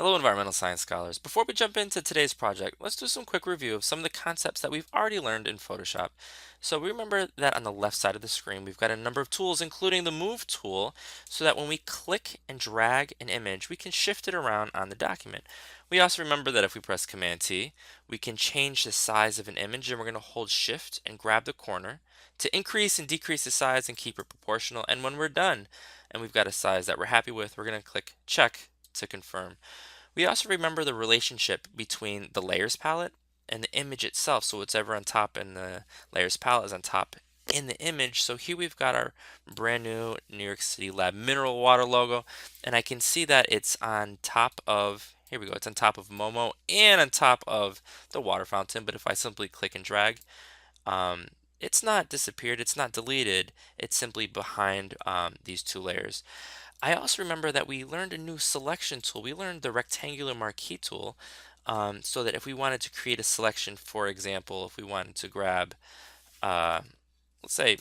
Hello, environmental science scholars. Before we jump into today's project, let's do some quick review of some of the concepts that we've already learned in Photoshop. So we remember that on the left side of the screen, we've got a number of tools, including the Move tool, so that when we click and drag an image, we can shift it around on the document. We also remember that if we press Command T, we can change the size of an image, and we're going to hold Shift and grab the corner to increase and decrease the size and keep it proportional. And when we're done, and we've got a size that we're happy with, we're going to click Check to confirm. We also remember the relationship between the layers palette and the image itself. So whatever on top and the layers palette is on top in the image. So here we've got our brand new New York City Lab mineral water logo, and I can see that it's on top of, here we go, it's on top of Momo and on top of the water fountain. But if I simply click and drag, um, it's not disappeared, it's not deleted, it's simply behind these two layers. I also remember that we learned a new selection tool. We learned the rectangular marquee tool, so that if we wanted to create a selection, for example, if we wanted to grab, uh, let's say,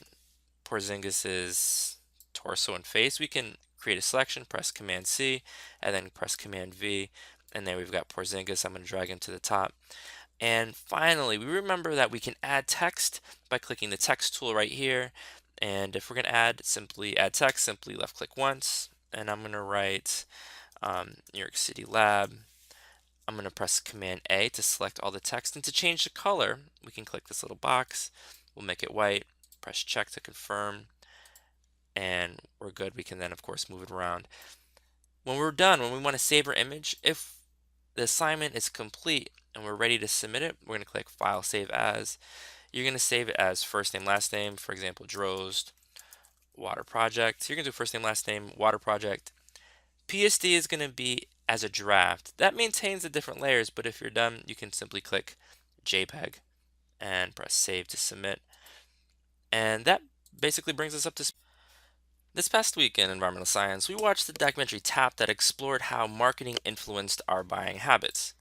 Porzingis's torso and face, we can create a selection, press Command C, and then press Command V, and there we've got Porzingis. I'm going to drag him to the top. And finally, we remember that we can add text by clicking the text tool right here. And if we're going to simply add text, simply left click once. And I'm going to write New York City Lab. I'm going to press Command A to select all the text. And to change the color, we can click this little box. We'll make it white. Press check to confirm. And we're good. We can then, of course, move it around. When we're done, when we want to save our image, if the assignment is complete and we're ready to submit it, we're going to click File, Save As. You're going to save it as first name, last name, for example, Drozd Water Project. You're going to do first name, last name, Water Project. PSD is going to be as a draft. That maintains the different layers, but if you're done, you can simply click JPEG and press Save to submit. And that basically brings us up to speed. This past week in environmental science, we watched the documentary Tap that explored how marketing influenced our buying habits.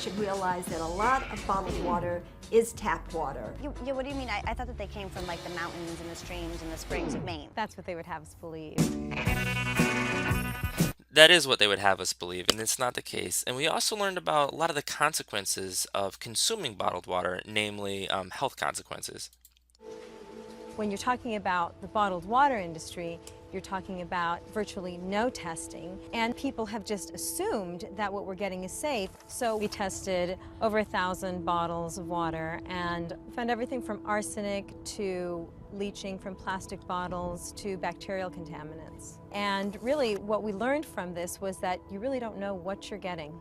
Should realize that a lot of bottled water is tap water. What do you mean? I thought that they came from like the mountains and the streams and the springs of Maine. That's what they would have us believe. That is what they would have us believe, and it's not the case. And we also learned about a lot of the consequences of consuming bottled water, namely health consequences. When you're talking about the bottled water industry, you're talking about virtually no testing, and people have just assumed that what we're getting is safe. So we tested over 1,000 bottles of water and found everything from arsenic to leaching from plastic bottles to bacterial contaminants. And really what we learned from this was that you really don't know what you're getting.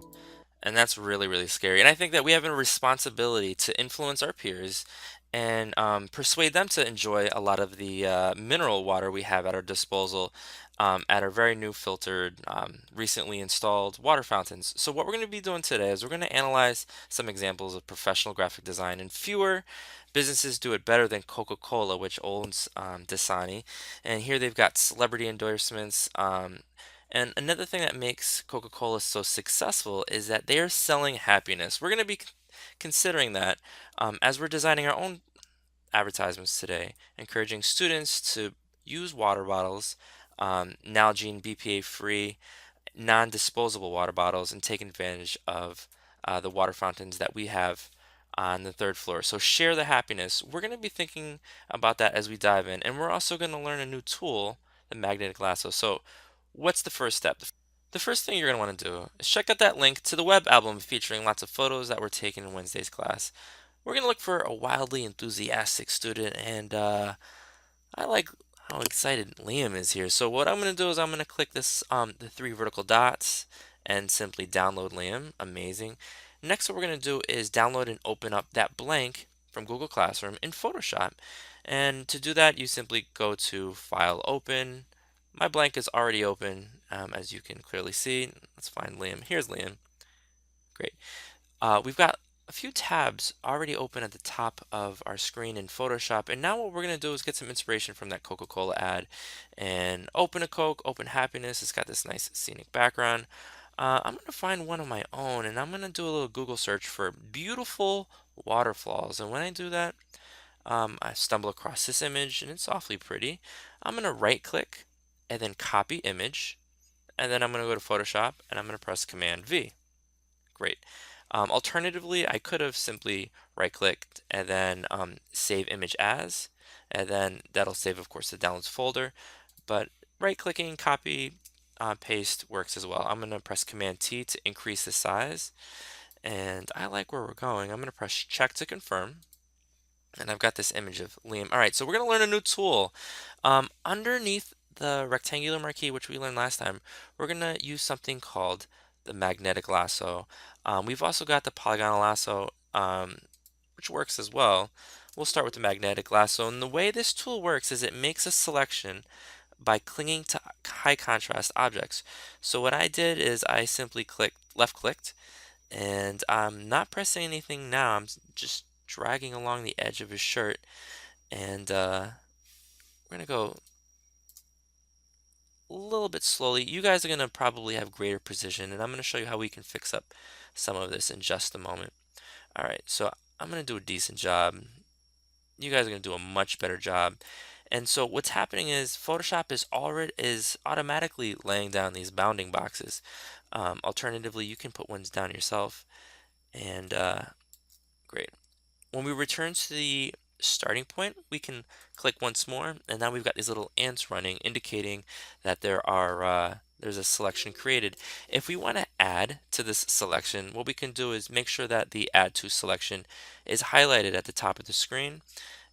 And that's really, really scary. And I think that we have a responsibility to influence our peers and persuade them to enjoy a lot of the mineral water we have at our disposal at our very new filtered, recently installed water fountains. So what we're going to be doing today is we're going to analyze some examples of professional graphic design, and fewer businesses do it better than Coca-Cola, which owns Dasani. And here they've got celebrity endorsements. And another thing that makes Coca-Cola so successful is that they are selling happiness. We're going to be considering that as we're designing our own advertisements today, encouraging students to use water bottles, Nalgene BPA-free, non-disposable water bottles, and take advantage of the water fountains that we have on the third floor. So share the happiness. We're going to be thinking about that as we dive in, and we're also going to learn a new tool, the magnetic lasso. So what's the first step? The first thing you're going to want to do is check out that link to the web album featuring lots of photos that were taken in Wednesday's class. We're going to look for a wildly enthusiastic student, and I like how excited Liam is here. So what I'm going to do is I'm going to click this the three vertical dots and simply download Liam. Amazing. Next, what we're going to do is download and open up that blank from Google Classroom in Photoshop. And to do that, you simply go to File, Open. My blank is already open, as you can clearly see. Let's find Liam. Here's Liam. Great. We've got a few tabs already open at the top of our screen in Photoshop, and now what we're going to do is get some inspiration from that Coca-Cola ad and open a Coke, open happiness. It's got this nice scenic background. I'm going to find one of my own, and I'm going to do a little Google search for beautiful waterfalls. And when I do that, I stumble across this image, and it's awfully pretty. I'm going to right click and then copy image, and then I'm going to go to Photoshop and I'm going to press Command V. Great. Alternatively, I could have simply right-clicked and then save image as, and then that'll save, of course, the downloads folder. But right-clicking, copy, paste works as well. I'm going to press Command T to increase the size, and I like where we're going. I'm going to press check to confirm. And I've got this image of Liam. All right, so we're going to learn a new tool. Underneath the rectangular marquee, which we learned last time, we're going to use something called the magnetic lasso. We've also got the polygonal lasso, which works as well. We'll start with the magnetic lasso. And the way this tool works is it makes a selection by clinging to high contrast objects. So what I did is I simply left clicked, and I'm not pressing anything now. I'm just dragging along the edge of his shirt, and we're gonna go a little bit slowly. You guys are gonna probably have greater precision, and I'm gonna show you how we can fix up some of this in just a moment. All right, so I'm gonna do a decent job. You guys are gonna do a much better job. And so what's happening is Photoshop is automatically laying down these bounding boxes. Alternatively, you can put ones down yourself, and great. When we return to the starting point, we can click once more, and now we've got these little ants running, indicating that there's a selection created. If we want to add to this selection, what we can do is make sure that the Add to selection is highlighted at the top of the screen,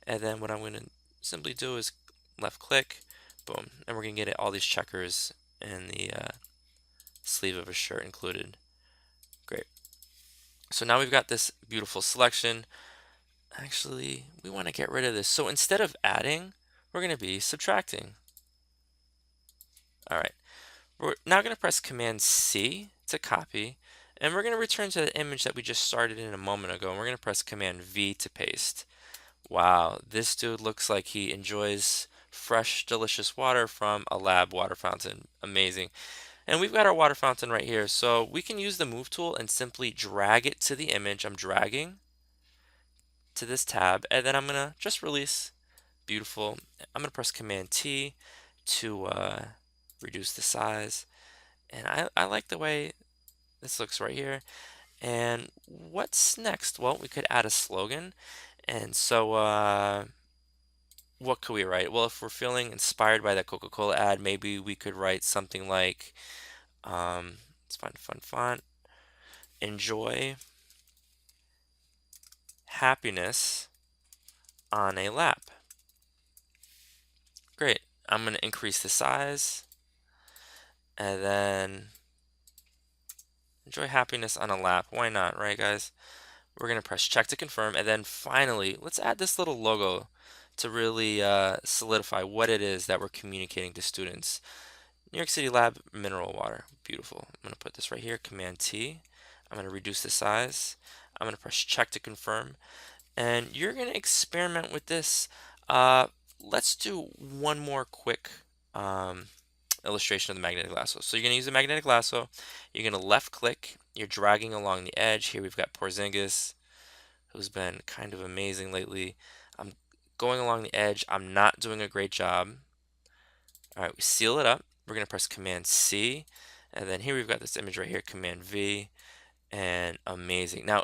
and then what I'm going to simply do is left click, boom, and we're going to get all these checkers and the sleeve of a shirt included. Great. So now we've got this beautiful selection. Actually, we want to get rid of this. So instead of adding, we're going to be subtracting. All right. We're now going to press Command C to copy, and we're going to return to the image that we just started in a moment ago, and we're going to press Command V to paste. Wow, this dude looks like he enjoys fresh, delicious water from a lab water fountain. Amazing. And we've got our water fountain right here, so we can use the Move tool and simply drag it to the image. I'm dragging to this tab, and then I'm gonna just release. Beautiful. I'm gonna press Command T to reduce the size, and I like the way this looks right here. And what's next? Well, we could add a slogan, and so what could we write? Well, if we're feeling inspired by that Coca-Cola ad, maybe we could write something like, let's find a fun font. Enjoy happiness on a lap. Great. I'm going to increase the size, and then enjoy happiness on a lap. Why not, right, guys? We're going to press check to confirm, and then finally, let's add this little logo to really solidify what it is that we're communicating to students. New York City Lab mineral water. Beautiful. I'm going to put this right here, Command T. I'm going to reduce the size. I'm going to press check to confirm, and you're going to experiment with this. Let's do one more quick illustration of the magnetic lasso. So you're going to use the magnetic lasso. You're going to left click. You're dragging along the edge. Here we've got Porzingis, who's been kind of amazing lately. I'm going along the edge. I'm not doing a great job. All right, we seal it up. We're going to press Command C, and then here we've got this image right here, Command V, and amazing. Now,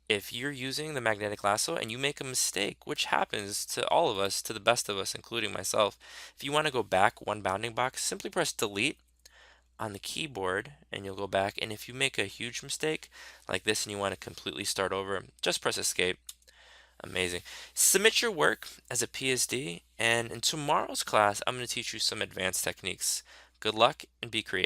if you're using the magnetic lasso and you make a mistake, which happens to all of us, to the best of us, including myself, if you want to go back one bounding box, simply press delete on the keyboard and you'll go back. And if you make a huge mistake like this and you want to completely start over, just press escape. Amazing. Submit your work as a PSD, and in tomorrow's class, I'm going to teach you some advanced techniques. Good luck and be creative.